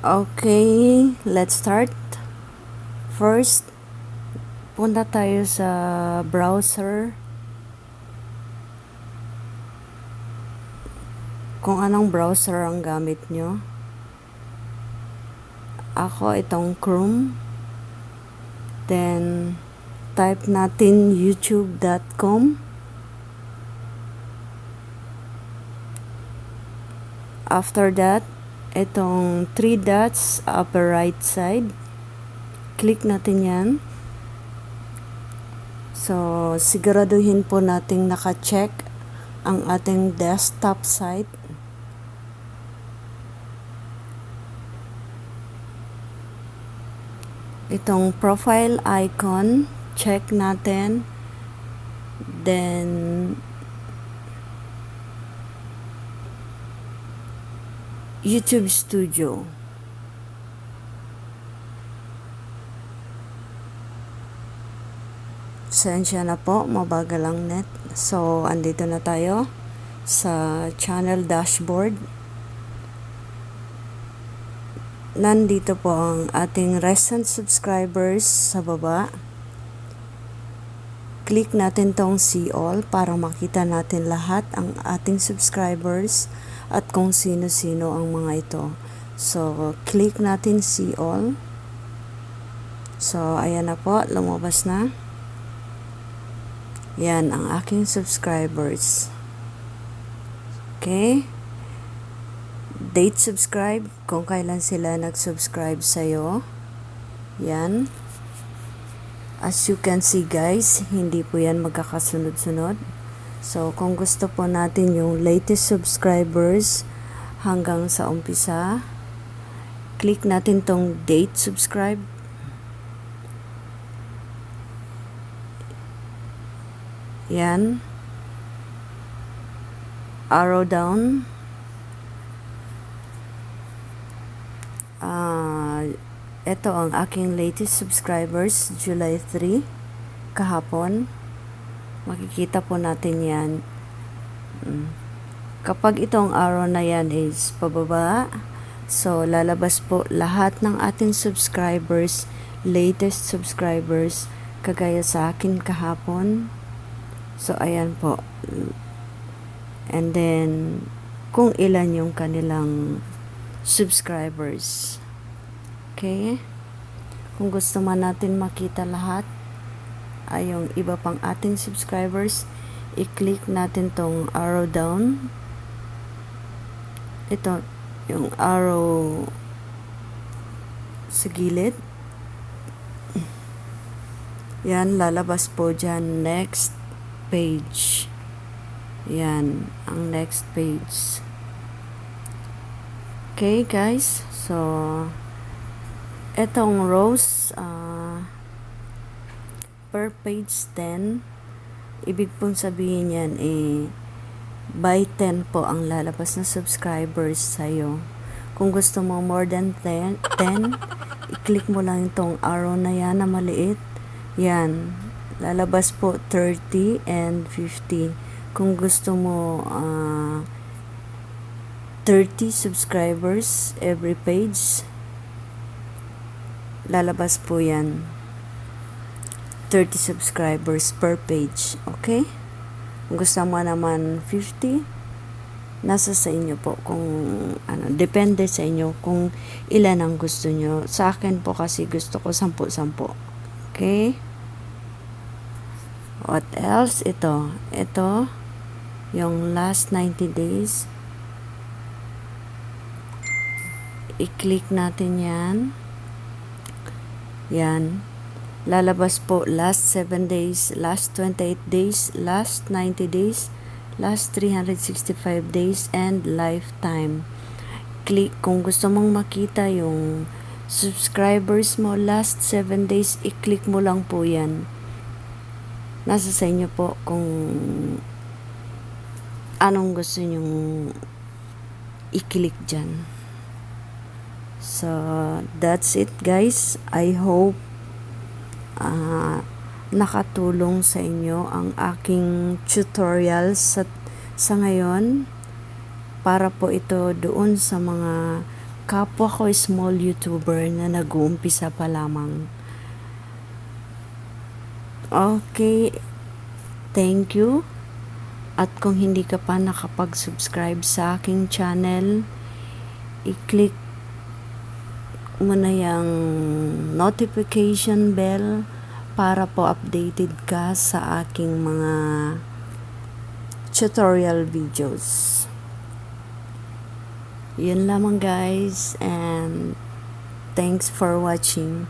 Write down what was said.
Okay, let's start. First, punta tayo sa browser. Kung anong browser ang gamit nyo. Ako, itong Chrome. Then, type natin youtube.com. After that, itong 3 dots upper right side. Click natin yan. So, siguraduhin po nating naka-check ang ating desktop site. Itong profile icon, check natin. Then, YouTube Studio. Sensya na po, mabagal ang net. So, andito na tayo sa channel dashboard. Nandito po ang ating recent subscribers sa baba. Click natin tong see all para makita natin lahat ang ating subscribers at kung sino-sino ang mga ito. So, click natin see all. So, ayan na po, lumabas na. Yan ang aking subscribers. Okay? Date subscribe, kung kailan sila nag-subscribe sa'yo. Yan. As you can see guys, hindi po yan magkakasunod-sunod. So, kung gusto po natin yung latest subscribers hanggang sa umpisa, click natin tong date subscribe. Yan. Arrow down. Ito ang aking latest subscribers, July 3, kahapon. Makikita po natin yan. Kapag itong arrow na yan is pababa, so lalabas po lahat ng ating subscribers, latest subscribers, kagaya sa akin kahapon. So, ayan po. And then, kung ilan yung kanilang subscribers. Okay? Kung gusto man natin makita lahat, ay yung iba pang ating subscribers, i-click natin tong arrow down. Ito, yung arrow sa gilid. Yan, lalabas po dyan. Next page. Yan, ang next page. Okay, guys. So, etong rows, per page 10, ibig pong sabihin yan, by 10 po ang lalabas na subscribers sa'yo. Kung gusto mo more than 10, i-click mo lang itong arrow na yan na maliit. Yan, lalabas po 30 and 50. Kung gusto mo 30 subscribers every page, lalabas po yan 30 subscribers per page. Okay? Kung gusto mo naman 50, nasa sa inyo po kung ano, depende sa inyo kung ilan ang gusto nyo. Sa akin po kasi gusto ko 10-10. Okay? What else? Ito yung last 90 days. I-click natin yan. Yan. Lalabas po last 7 days, last 28 days, last 90 days, last 365 days, and lifetime. Click kung gusto mong makita yung subscribers mo last 7 days, i-click mo lang po yan. Nasa sa inyo po kung anong gusto nyong i-click dyan. So, that's it guys. I hope nakatulong sa inyo ang aking tutorial sa ngayon para po ito doon sa mga kapwa ko small YouTuber na nag-uumpisa pa lamang. Okay, thank you. At kung hindi ka pa nakapag-subscribe sa aking channel, i-click mo na yung notification bell para po updated ka sa aking mga tutorial videos. Yun lamang guys, and thanks for watching.